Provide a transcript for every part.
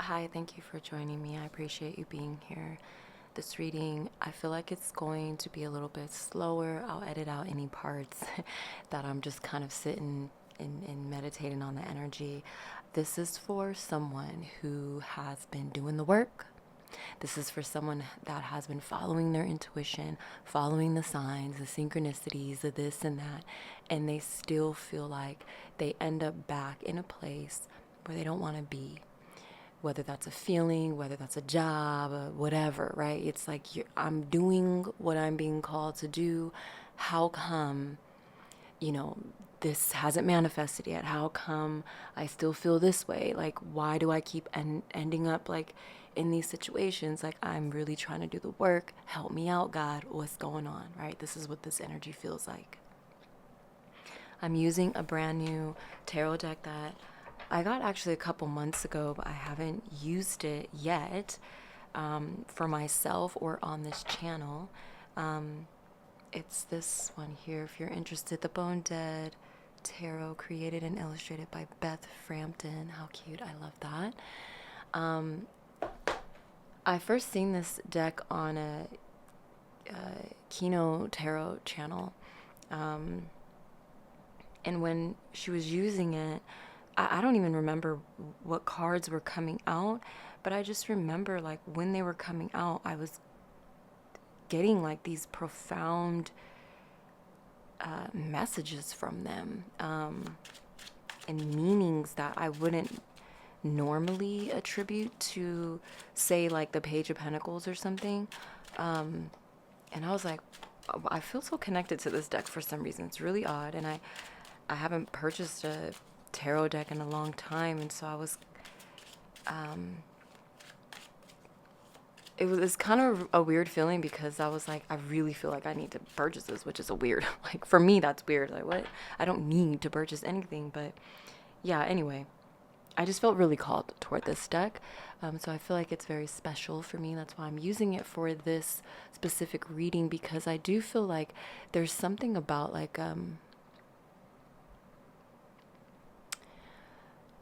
Hi, thank you for joining me. I appreciate you being here. This reading, I feel like it's going to be a little bit slower. I'll edit out any parts that I'm just kind of sitting and meditating on the energy. This is for someone who has been doing the work. This is for someone that has been following their intuition, following the signs, the synchronicities, the this and that, and they still feel like they end up back in a place where they don't want to be, whether that's a feeling, whether that's a job, whatever, right? It's like I'm doing what I'm being called to do. How come, you know, this hasn't manifested yet? How come I still feel this way? Like, why do I keep ending up like in these situations? Like, I'm really trying to do the work. Help me out, God. What's going on, right? This is what this energy feels like. I'm using a brand new tarot deck that I got actually a couple months ago, but I haven't used it yet for myself or on this channel. It's this one here, if you're interested. The Bone Dead Tarot, created and illustrated by Beth Frampton. How cute. I love that. I first seen this deck on a Kino Tarot channel. And when she was using it, I don't even remember what cards were coming out, but I just remember like when they were coming out, I was getting like these profound messages from them, and meanings that I wouldn't normally attribute to, say, like the Page of Pentacles or something. And I was like, I feel so connected to this deck for some reason. It's really odd, and I haven't purchased a tarot deck in a long time, and so I was it was kind of a weird feeling because I was like, I really feel like I need to purchase this, which is a weird, like, for me that's weird. Like, what? I don't need to purchase anything, but yeah, anyway, I just felt really called toward this deck. So I feel like it's very special for me. That's why I'm using it for this specific reading, because I do feel like there's something about like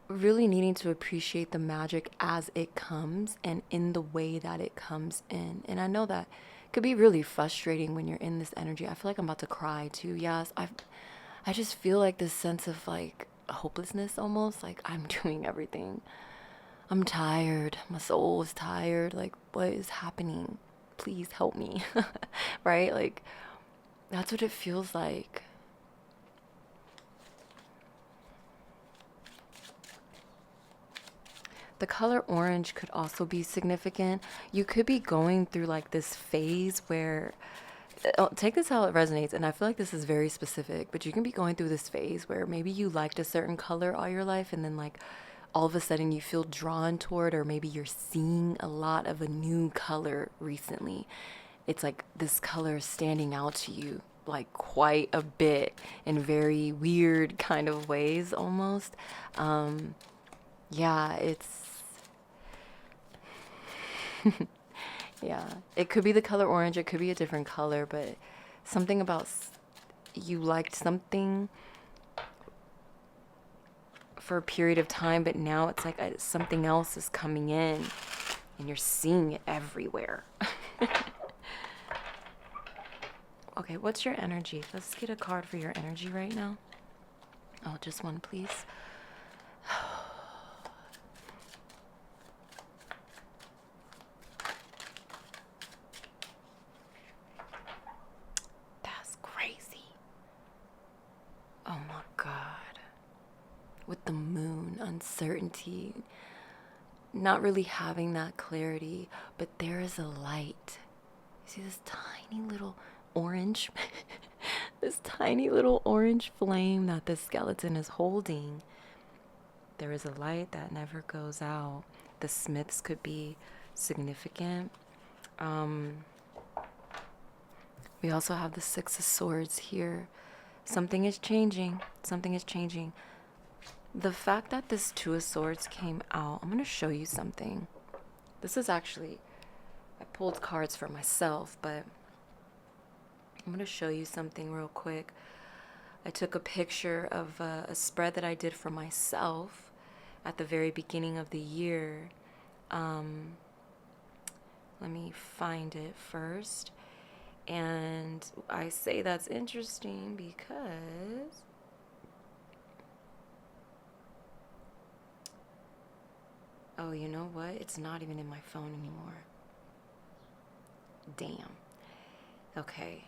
really needing to appreciate the magic as it comes and in the way that it comes in. And I know that could be really frustrating when you're in this energy. I feel like I'm about to cry too. Yes, I just feel like this sense of like hopelessness almost, like I'm doing everything. I'm tired. My soul is tired. Like, what is happening? Please help me. Right? Like, that's what it feels like. The color orange could also be significant. You could be going through like this phase where, take this how it resonates, and I feel like this is very specific, but you can be going through this phase where maybe you liked a certain color all your life, and then like all of a sudden you feel drawn toward, or maybe you're seeing a lot of a new color recently. It's like this color standing out to you like quite a bit in very weird kind of ways almost. Yeah, it's yeah, it could be the color orange, it could be a different color, but something about you liked something for a period of time, but now it's like something else is coming in and you're seeing it everywhere. Okay, what's your energy? Let's get a card for your energy right now. Oh, just one, please. That's crazy. Oh my God. With the moon, uncertainty, not really having that clarity, but there is a light. You see this tiny little orange, this tiny little orange flame that the skeleton is holding. There is a light that never goes out. The Smiths could be significant. We also have the Six of Swords here. Something is changing. Something is changing. The fact that this Two of Swords came out, I'm going to show you something. This is actually, I pulled cards for myself, but I'm going to show you something real quick. I took a picture of a spread that I did for myself at the very beginning of the year. Let me find it first. And I say that's interesting because oh, you know what? It's not even in my phone anymore. Damn. Okay.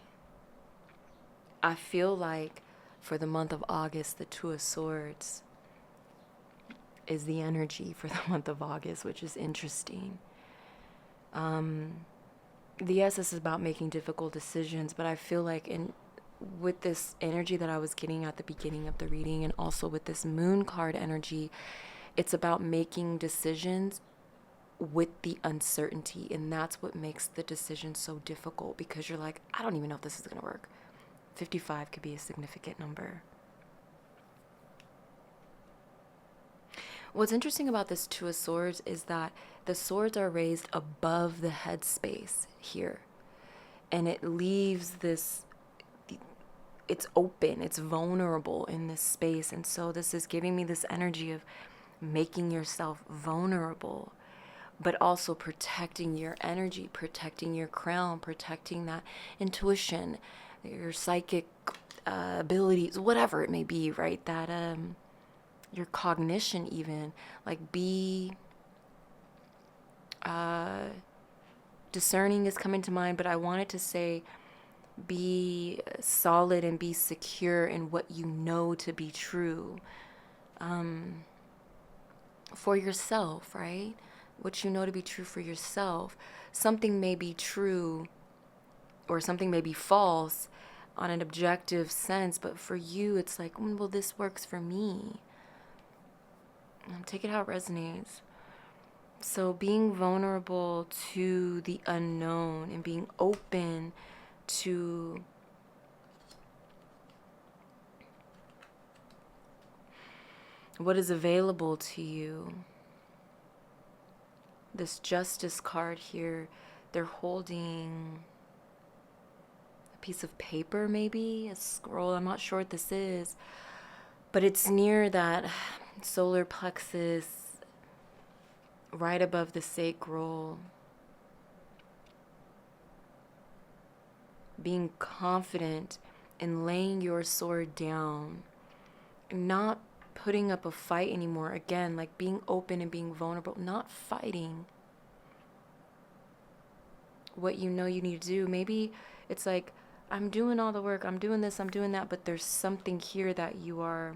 I feel like for the month of August, the Two of Swords is the energy for the month of August, which is interesting. Yes, this is about making difficult decisions, but I feel like with this energy that I was getting at the beginning of the reading, and also with this moon card energy, it's about making decisions with the uncertainty, and that's what makes the decision so difficult, because you're like, I don't even know if this is going to work. 55 could be a significant number. What's interesting about this Two of Swords is that the swords are raised above the head space here, and it leaves this, it's open, it's vulnerable in this space. And so this is giving me this energy of making yourself vulnerable, but also protecting your energy, protecting your crown, protecting that intuition, your psychic abilities, whatever it may be, right? That your cognition, even, like, be discerning is coming to mind, but I wanted to say be solid and be secure in what you know to be true for yourself, right? What you know to be true for yourself. Something may be true or something may be false on an objective sense, but for you, it's like, well, this works for me. Take it how it resonates. So being vulnerable to the unknown and being open to what is available to you. This Justice card here, they're holding a piece of paper, maybe a scroll. I'm not sure what this is, but it's near that solar plexus, right above the sacral. Being confident in laying your sword down, not putting up a fight anymore. Again, like being open and being vulnerable, not fighting what you know you need to do. Maybe it's like, I'm doing all the work, I'm doing this, I'm doing that, but there's something here that you are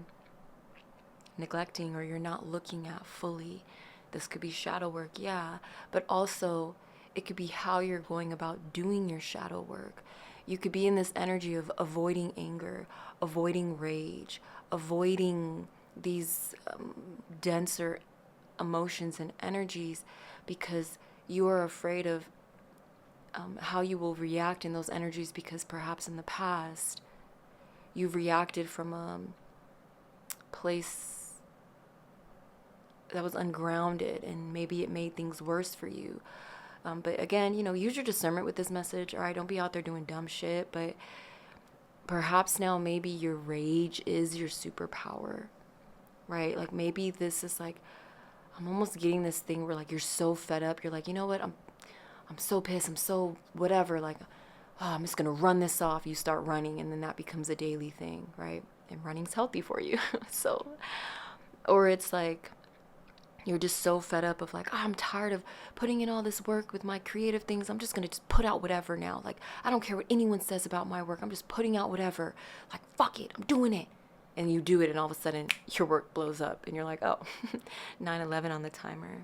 neglecting or you're not looking at fully. This could be shadow work, yeah, but also it could be how you're going about doing your shadow work. You could be in this energy of avoiding anger, avoiding rage, avoiding these denser emotions and energies because you are afraid of how you will react in those energies, because perhaps in the past you've reacted from a place that was ungrounded and maybe it made things worse for you. But again, use your discernment with this message. All right, don't be out there doing dumb shit, but perhaps now maybe your rage is your superpower, right? Like maybe this is like, I'm almost getting this thing where like you're so fed up, you're like, you know what, I'm so pissed, I'm so whatever, like, oh, I'm just gonna run this off. You start running, and then that becomes a daily thing, right? And running's healthy for you. So, or it's like you're just so fed up of like, oh, I'm tired of putting in all this work with my creative things. I'm just gonna just put out whatever now. Like, I don't care what anyone says about my work. I'm just putting out whatever. Like, fuck it, I'm doing it. And you do it, and all of a sudden your work blows up, and you're like, oh, 9/11 on the timer.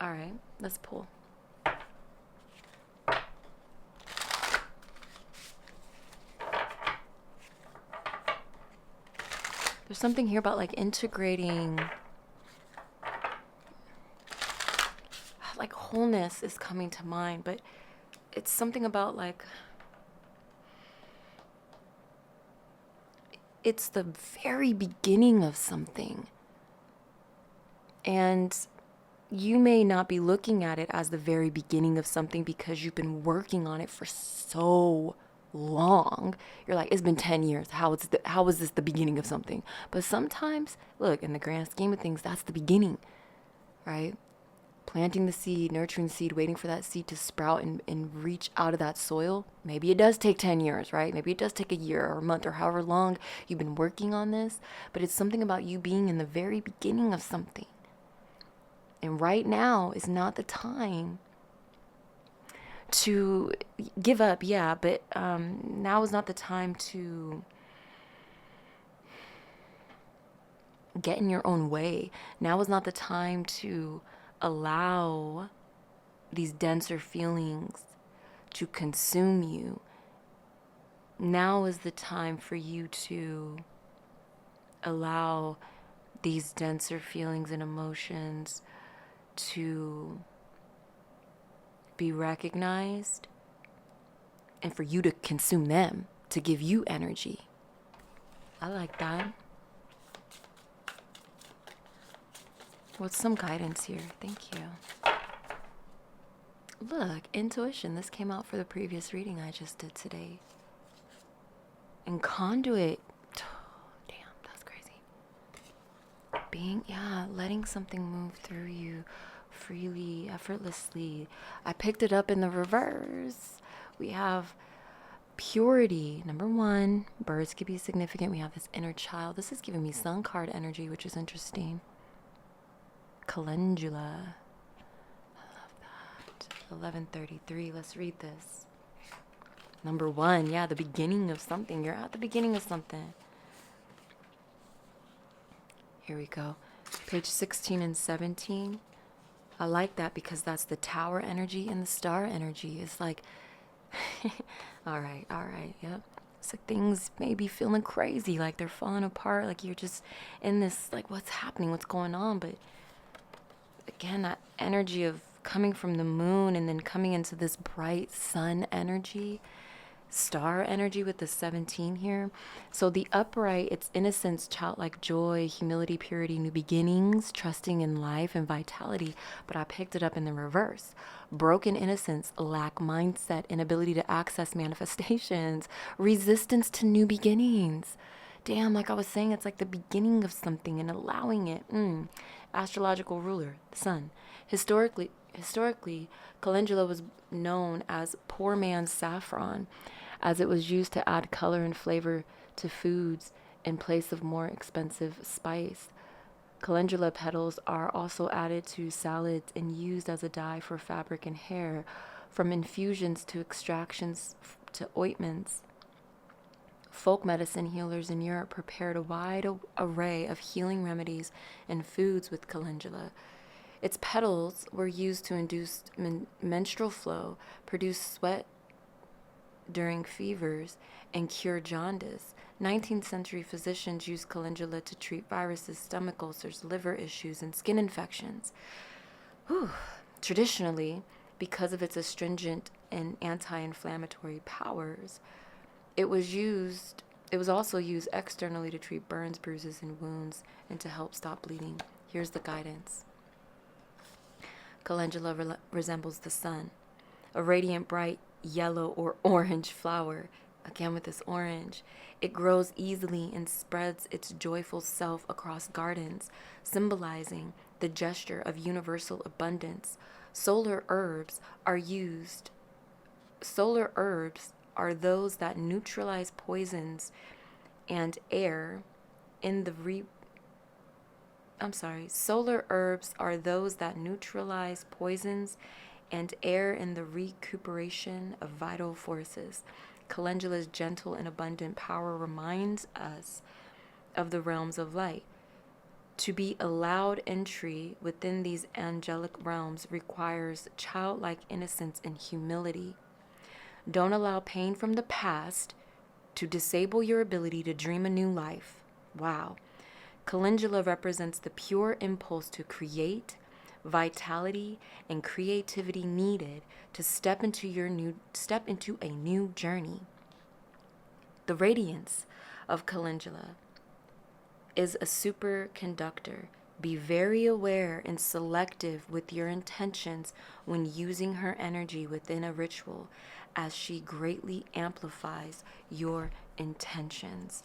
All right, let's pull. There's something here about like integrating, like wholeness is coming to mind, but it's something about like, it's the very beginning of something. And you may not be looking at it as the very beginning of something because you've been working on it for so long. You're like, it's been 10 years. How is this the beginning of something? But sometimes, look, in the grand scheme of things, that's the beginning, right? Planting the seed, nurturing the seed, waiting for that seed to sprout and reach out of that soil. Maybe it does take 10 years, right? Maybe it does take a year or a month or however long you've been working on this. But it's something about you being in the very beginning of something. And right now is not the time to give up, yeah, but now is not the time to get in your own way. Now is not the time to allow these denser feelings to consume you. Now is the time for you to allow these denser feelings and emotions to be recognized and for you to consume them to give you energy. I like that. What's some guidance here? Thank you. Look, intuition. This came out for the previous reading I just did today. And conduit. Damn, that's crazy. Letting something move through you freely, effortlessly. I picked it up in the reverse. We have purity. Number 1, birds could be significant. We have this inner child. This is giving me sun card energy, which is interesting. Calendula. I love that. 1133. Let's read this. Number 1, the beginning of something. You're at the beginning of something. Here we go. Page 16 and 17. I like that because that's the tower energy and the star energy. It's like, all right, yep. It's like things may be feeling crazy, like they're falling apart, like you're just in this, like, what's happening, what's going on? But again, that energy of coming from the moon and then coming into this bright sun energy, star energy with the 17 here. So the upright, it's innocence, childlike joy, humility, purity, new beginnings, trusting in life and vitality. But I picked it up in the reverse. Broken innocence, lack mindset, inability to access manifestations, resistance to new beginnings. Damn, like I was saying, it's like the beginning of something and allowing it. Astrological ruler, the sun. Historically, calendula was known as poor man's saffron, as it was used to add color and flavor to foods in place of more expensive spice. Calendula petals are also added to salads and used as a dye for fabric and hair, from infusions to extractions to ointments. Folk medicine healers in Europe prepared a wide array of healing remedies and foods with calendula. Its petals were used to induce menstrual flow, produce sweat during fevers, and cure jaundice. 19th century physicians used calendula to treat viruses, stomach ulcers, liver issues, and skin infections. Traditionally, because of its astringent and anti-inflammatory powers, it was also used externally to treat burns, bruises, and wounds, and to help stop bleeding. Here's the guidance. Calendula resembles the sun, a radiant, bright yellow or orange flower. Again with this orange. It grows easily and spreads its joyful self across gardens, symbolizing the gesture of universal abundance. Solar herbs are those that neutralize poisons and air in the Solar herbs are those that neutralize poisons and air in the recuperation of vital forces. Calendula's gentle and abundant power reminds us of the realms of light. To be allowed entry within these angelic realms requires childlike innocence and humility. Don't allow pain from the past to disable your ability to dream a new life. Wow. Calendula represents the pure impulse to create, vitality, and creativity needed to step into a new journey. The radiance of calendula is a superconductor. Be very aware and selective with your intentions when using her energy within a ritual, as she greatly amplifies your intentions.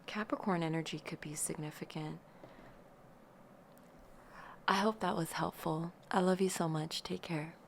Capricorn energy could be significant. I hope that was helpful. I love you so much. Take care.